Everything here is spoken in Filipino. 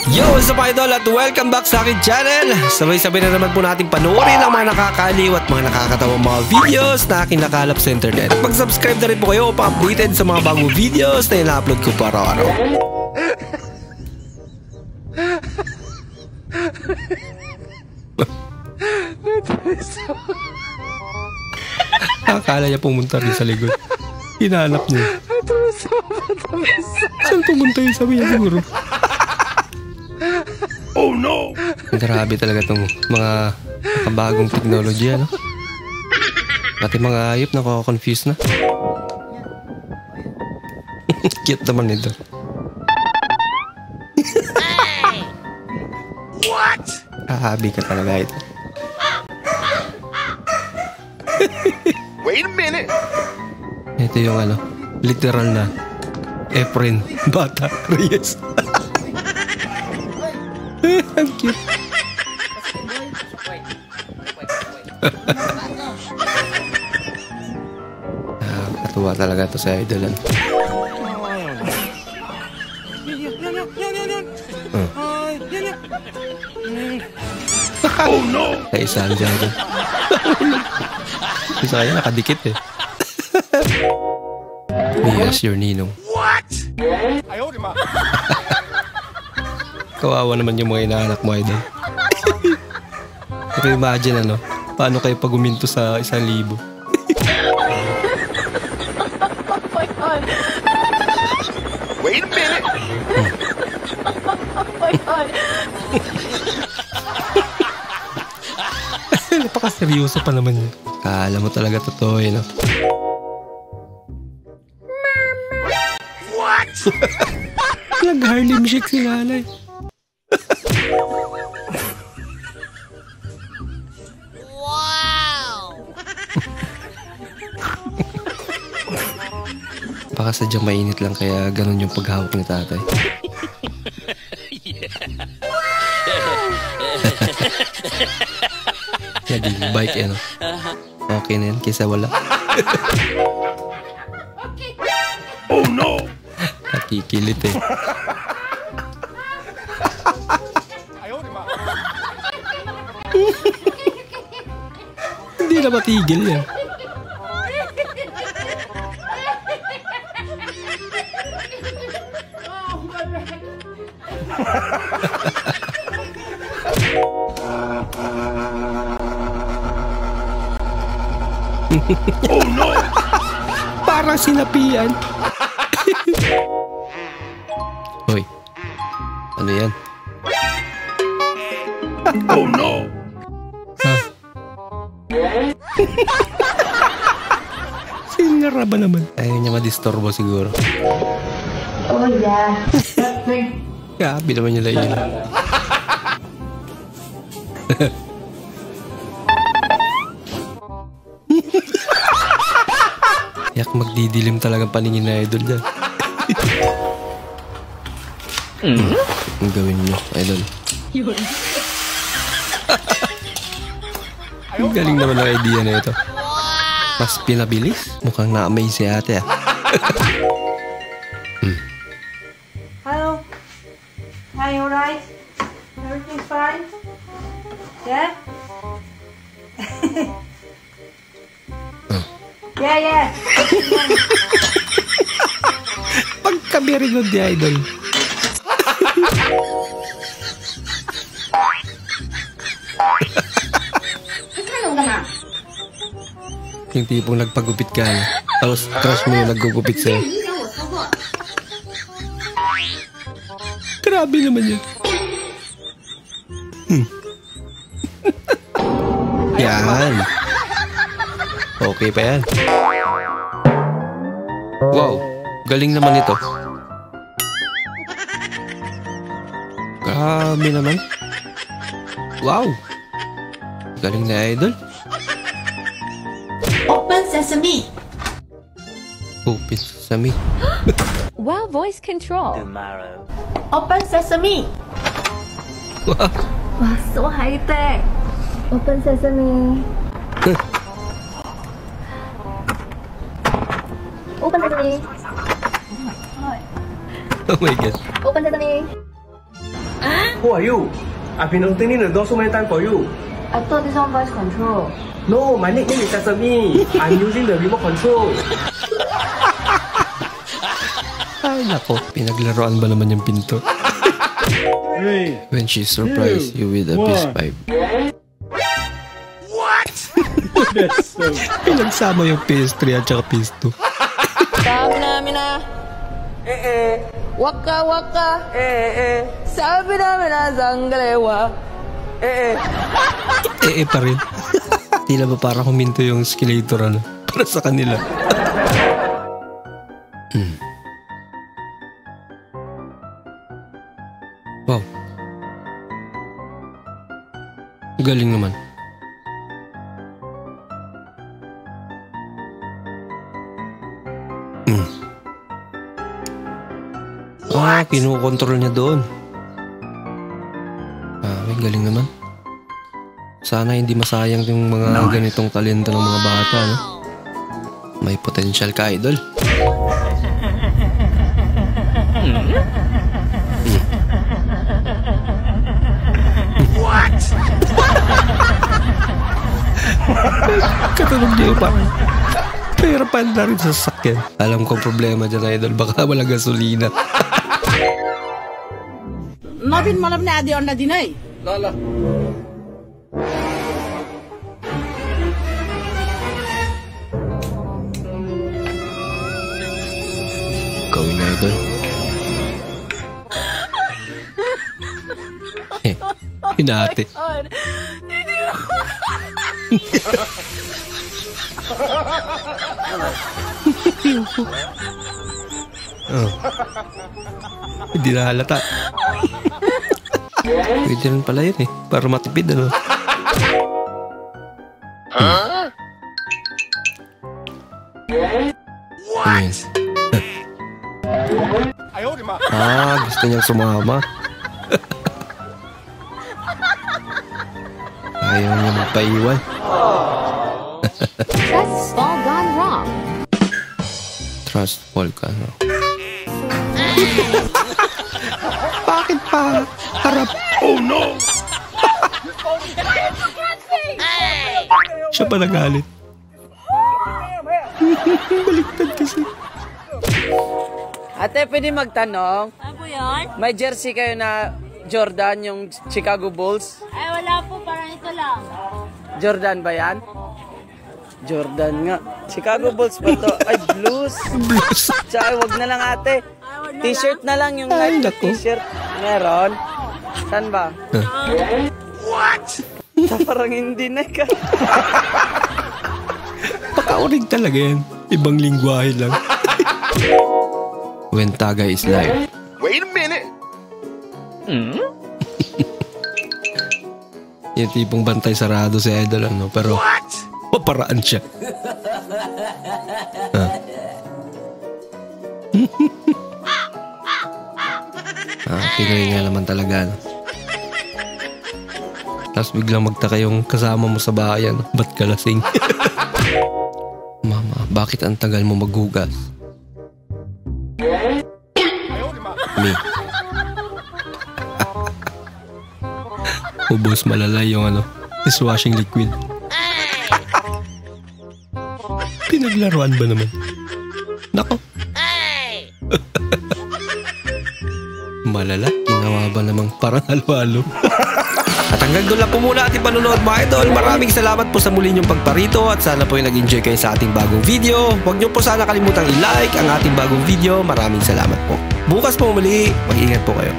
Yo, what's up idol at welcome back sa akin channel. Sabay-sabay na naman po natin panoorin ang mga nakakaliw at mga nakakatawang mga videos na aking nakalap sa internet. Mag-subscribe na rin po kayo upang updated sa mga bagong videos na ina-upload ko po araw-araw. Akala niya pumunta rin sa likod. Hinahanap niya. Saan pumunta yung sabi niya siguro? Oh no! Grabe talaga itong mga nakabagong teknolohiya, no? Pati mga hayop nakaka-confuse na. Cute naman ito. What? Kahabi ka talaga ito. Wait a minute! Ito yung ano, literal na Efren Bata Reyes. Ang cute. Katuwa talaga ito sa idolan. Oh no! Kaya isaan dyan dyan. Isa kaya nakadikit eh. Yes, your ninong. What? Kawawa naman yung mga inaanak mo, idol. Pero imagine ano, paano kayo pag uminto sa 1,000? Wait a minute! Napakaseryoso pa naman yun. Kala mo talaga totoo yun, no? What? Nag-Harlem Shake si nanay. Baka sadyang mainit lang kaya ganun yung paghawak ni tatay. Naging bike ano. Okay na yan kaysa wala. Oh no! Nakikilit eh. Hindi na matigil yan. Oh no! Parang sinapian. Hoy. Ano yan? Oh no! Ha? Sinara ba naman? Ayaw niya madisturbo siguro. Oh yeah. Grabe naman nila yun. Yak magdidilim talagang paningin na idol dyan. Ang gawin nyo, idol. Ang galing naman ang idea na ito. Mas pinabilis. Mukhang na-amaze si ate ah. Hello. Are you alright? Everything's fine? Yeah? Yeah. Pagkabirinod di idol. Yung tipong nagpagupit ka na, tapos crush mo yung naggugupit sa'yo. Grabe naman yun. Yan. Okay pa yan. Wow, galing naman ito. Grabe naman. Wow. Galing na idol. Open sesame. Open sesame. Wow, voice control. Open sesame. Wow. Wow, so high tech. Open sesame. Open sesame. Oh my god. Open sesame. Who are you? I've been opening the door so many times for you. I thought this one voice control. No, my nickname is Sesame. I'm using the remote control. Ay, nako. Pinaglaruan ba naman yung pinto? When she surprised you with a PS5. What? Pinagsama yung PS3 at saka PS2. Sabi namin na, waka waka, sabi namin na zanggalewa, Pa rin. Tila ba parang huminto yung escalator para sa kanila. Wow. Galing naman. Kinukontrol niya doon. May galing naman. Sana hindi masayang yung mga ganitong talento ng mga bata, no? May potential ka, idol. What? Katulog niya pa. Pero pala rin sa sasakyan. Alam ko problema dyan, idol. Baka wala gasolina. nabin malam na adi onda dinay. Lala. Gawin na, idol. Hinati. Hindi na halata. Pwede rin pala yun para matipid, ano? What? Gusto niyang sumama. Ayaw niya magpaiwan. That's all gone wrong. Trust fall gone wrong. Bakit pa? Harap. Oh no! Siya pa nagalit. Baliktad kasi. Ate, pwede magtanong? Ano po yun? May jersey kayo na Jordan, yung Chicago Bulls? Ay, wala po. Parang ito lang. Jordan ba yan? Jordan nga. Chicago Bulls ba to? Ay, blues. Blues. Tsaka, wag na lang ate. T-shirt na lang yung Ay, Nike naku. t-shirt. Meron? Saan ba? What? Parang hindi na ka. Pakaurig talaga yan. Ibang lingwahe lang. When Tagay is live. Wait a minute. Yung tipong bantay sarado si idol, ano? Pero paparaan siya. Pinoy nga naman talaga, no? Tapos biglang magtaka yung kasama mo sa bayan. Ba't ka lasing? Mama, bakit ang tagal mo maghugas? Me. Ubos malalay yung dishwashing liquid. Pinaglaruan ba naman? Nako. Malala, ginawa ba namang parang halo-halo? At hanggang doon lang po muna ating panonood, mga idol. Maraming salamat po sa muli niyong pagparito at sana po ay nag-enjoy kayo sa ating bagong video. Huwag niyo po sana kalimutang i-like ang ating bagong video. Maraming salamat po. Bukas po muli, mag-ingat po kayo.